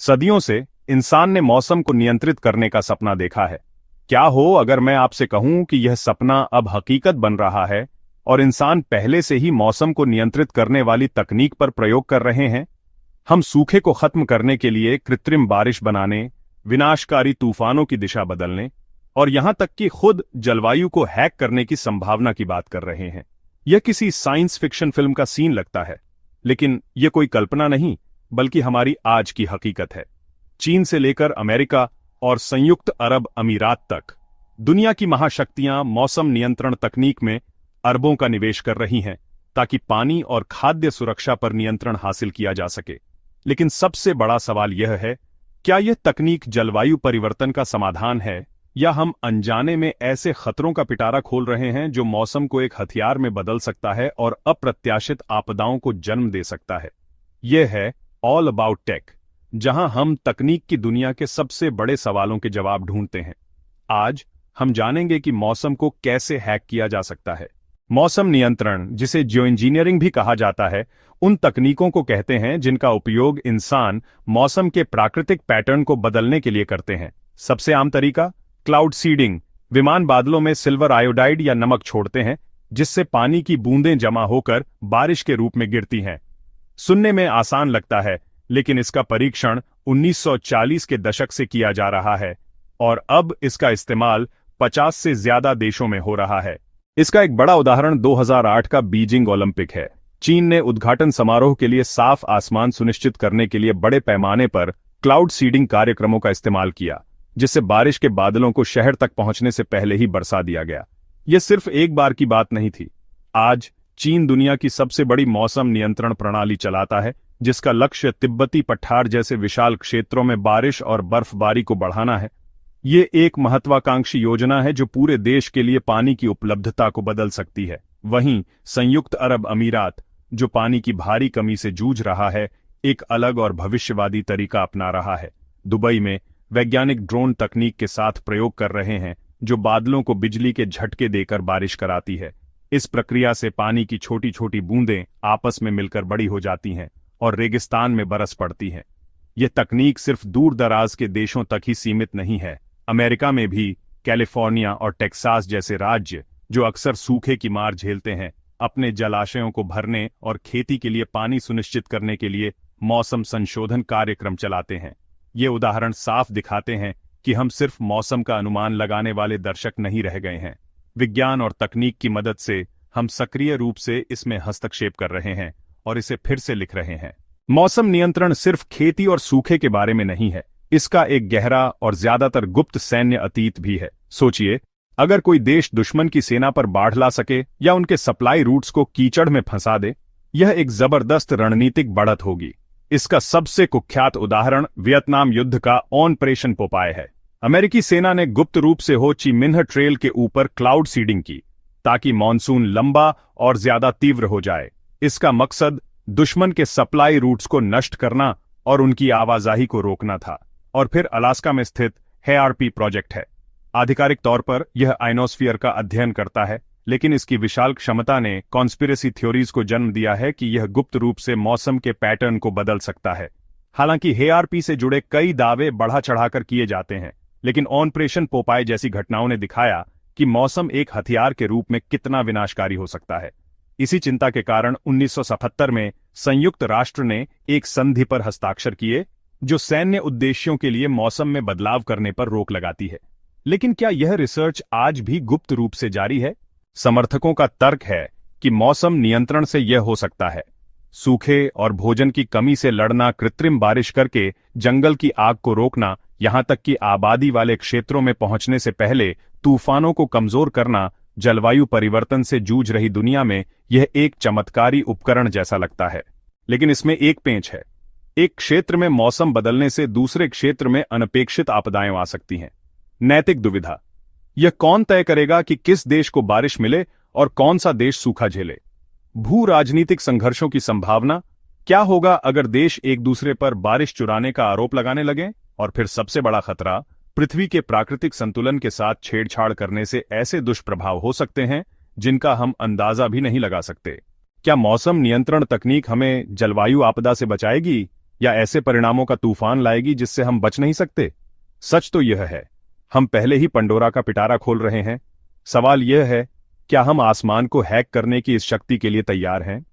सदियों से इंसान ने मौसम को नियंत्रित करने का सपना देखा है। क्या हो अगर मैं आपसे कहूं कि यह सपना अब हकीकत बन रहा है और इंसान पहले से ही मौसम को नियंत्रित करने वाली तकनीक पर प्रयोग कर रहे हैं। हम सूखे को खत्म करने के लिए कृत्रिम बारिश बनाने, विनाशकारी तूफानों की दिशा बदलने और यहां तक कि खुद जलवायु को हैक करने की संभावना की बात कर रहे हैं। यह किसी साइंस फिक्शन फिल्म का सीन लगता है, लेकिन यह कोई कल्पना नहीं बल्कि हमारी आज की हकीकत है। चीन से लेकर अमेरिका और संयुक्त अरब अमीरात तक दुनिया की महाशक्तियां मौसम नियंत्रण तकनीक में अरबों का निवेश कर रही हैं ताकि पानी और खाद्य सुरक्षा पर नियंत्रण हासिल किया जा सके। लेकिन सबसे बड़ा सवाल यह है, क्या यह तकनीक जलवायु परिवर्तन का समाधान है या हम अनजाने में ऐसे खतरों का पिटारा खोल रहे हैं जो मौसम को एक हथियार में बदल सकता है और अप्रत्याशित आपदाओं को जन्म दे सकता है। यह है ऑल अबाउट टेक, जहां हम तकनीक की दुनिया के सबसे बड़े सवालों के जवाब ढूंढते हैं। आज हम जानेंगे कि मौसम को कैसे हैक किया जा सकता है। मौसम नियंत्रण, जिसे जियो इंजीनियरिंग भी कहा जाता है, उन तकनीकों को कहते हैं जिनका उपयोग इंसान मौसम के प्राकृतिक पैटर्न को बदलने के लिए करते हैं। सबसे आम तरीका क्लाउड सीडिंग। विमान बादलों में सिल्वर आयोडाइड या नमक छोड़ते हैं जिससे पानी की बूंदें जमा होकर बारिश के रूप में गिरती हैं। सुनने में आसान लगता है, लेकिन इसका परीक्षण 1940 के दशक से किया जा रहा है और अब इसका इस्तेमाल 50 से ज्यादा देशों में हो रहा है। इसका एक बड़ा उदाहरण 2008 का बीजिंग ओलंपिक है। चीन ने उद्घाटन समारोह के लिए साफ आसमान सुनिश्चित करने के लिए बड़े पैमाने पर क्लाउड सीडिंग कार्यक्रमों का इस्तेमाल किया, जिससे बारिश के बादलों को शहर तक पहुंचने से पहले ही बरसा दिया गया। यह सिर्फ एक बार की बात नहीं थी। आज चीन दुनिया की सबसे बड़ी मौसम नियंत्रण प्रणाली चलाता है, जिसका लक्ष्य तिब्बती पठार जैसे विशाल क्षेत्रों में बारिश और बर्फबारी को बढ़ाना है। ये एक महत्वाकांक्षी योजना है जो पूरे देश के लिए पानी की उपलब्धता को बदल सकती है। वहीं संयुक्त अरब अमीरात, जो पानी की भारी कमी से जूझ रहा है, एक अलग और भविष्यवादी तरीका अपना रहा है। दुबई में वैज्ञानिक ड्रोन तकनीक के साथ प्रयोग कर रहे हैं जो बादलों को बिजली के झटके देकर बारिश कराती है। इस प्रक्रिया से पानी की छोटी छोटी बूंदें आपस में मिलकर बड़ी हो जाती हैं और रेगिस्तान में बरस पड़ती हैं। यह तकनीक सिर्फ दूर दराज के देशों तक ही सीमित नहीं है। अमेरिका में भी कैलिफोर्निया और टेक्सास जैसे राज्य, जो अक्सर सूखे की मार झेलते हैं, अपने जलाशयों को भरने और खेती के लिए पानी सुनिश्चित करने के लिए मौसम संशोधन कार्यक्रम चलाते हैं। ये उदाहरण साफ दिखाते हैं कि हम सिर्फ मौसम का अनुमान लगाने वाले दर्शक नहीं रह गए हैं। विज्ञान और तकनीक की मदद से हम सक्रिय रूप से इसमें हस्तक्षेप कर रहे हैं और इसे फिर से लिख रहे हैं। मौसम नियंत्रण सिर्फ खेती और सूखे के बारे में नहीं है, इसका एक गहरा और ज्यादातर गुप्त सैन्य अतीत भी है। सोचिए, अगर कोई देश दुश्मन की सेना पर बाढ़ ला सके या उनके सप्लाई रूट्स को कीचड़ में फंसा दे, यह एक जबरदस्त रणनीतिक बढ़त होगी। इसका सबसे कुख्यात उदाहरण वियतनाम युद्ध का ऑपरेशन पोपाय है। अमेरिकी सेना ने गुप्त रूप से हो ची मिन्ह ट्रेल के ऊपर क्लाउड सीडिंग की ताकि मॉनसून लंबा और ज्यादा तीव्र हो जाए। इसका मकसद दुश्मन के सप्लाई रूट्स को नष्ट करना और उनकी आवाजाही को रोकना था। और फिर अलास्का में स्थित हेआरपी प्रोजेक्ट है। आधिकारिक तौर पर यह आइनोस्फीयर का अध्ययन करता है, लेकिन इसकी विशाल क्षमता ने कॉन्स्पिरेसी थ्योरीज को जन्म दिया है कि यह गुप्त रूप से मौसम के पैटर्न को बदल सकता है। हालांकि हेआरपी से जुड़े कई दावे बढ़ा चढ़ाकर किए जाते हैं, लेकिन ऑपरेशन पोपाय जैसी घटनाओं ने दिखाया कि मौसम एक हथियार के रूप में कितना विनाशकारी हो सकता है। इसी चिंता के कारण 1977 में संयुक्त राष्ट्र ने एक संधि पर हस्ताक्षर किए जो सैन्य उद्देश्यों के लिए मौसम में बदलाव करने पर रोक लगाती है। लेकिन क्या यह रिसर्च आज भी गुप्त रूप से जारी है? समर्थकों का तर्क है कि मौसम नियंत्रण से यह हो सकता है। सूखे और भोजन की कमी से लड़ना, कृत्रिम बारिश करके जंगल की आग को रोकना, यहां तक कि आबादी वाले क्षेत्रों में पहुंचने से पहले तूफानों को कमजोर करना, जलवायु परिवर्तन से जूझ रही दुनिया में यह एक चमत्कारी उपकरण जैसा लगता है। लेकिन इसमें एक पेंच है। एक क्षेत्र में मौसम बदलने से दूसरे क्षेत्र में अनपेक्षित आपदाएं आ सकती हैं। नैतिक दुविधा। यह कौन तय करेगा कि किस देश को बारिश मिले और कौन सा देश सूखा झेले? भू राजनीतिक संघर्षों की संभावना। क्या होगा अगर देश एक दूसरे पर बारिश चुराने का आरोप लगाने लगें? और फिर सबसे बड़ा खतरा, पृथ्वी के प्राकृतिक संतुलन के साथ छेड़छाड़ करने से ऐसे दुष्प्रभाव हो सकते हैं जिनका हम अंदाजा भी नहीं लगा सकते। क्या मौसम नियंत्रण तकनीक हमें जलवायु आपदा से बचाएगी या ऐसे परिणामों का तूफान लाएगी जिससे हम बच नहीं सकते? सच तो यह है, हम पहले ही पंडोरा का पिटारा खोल रहे हैं। सवाल यह है, क्या हम आसमान को हैक करने की इस शक्ति के लिए तैयार हैं?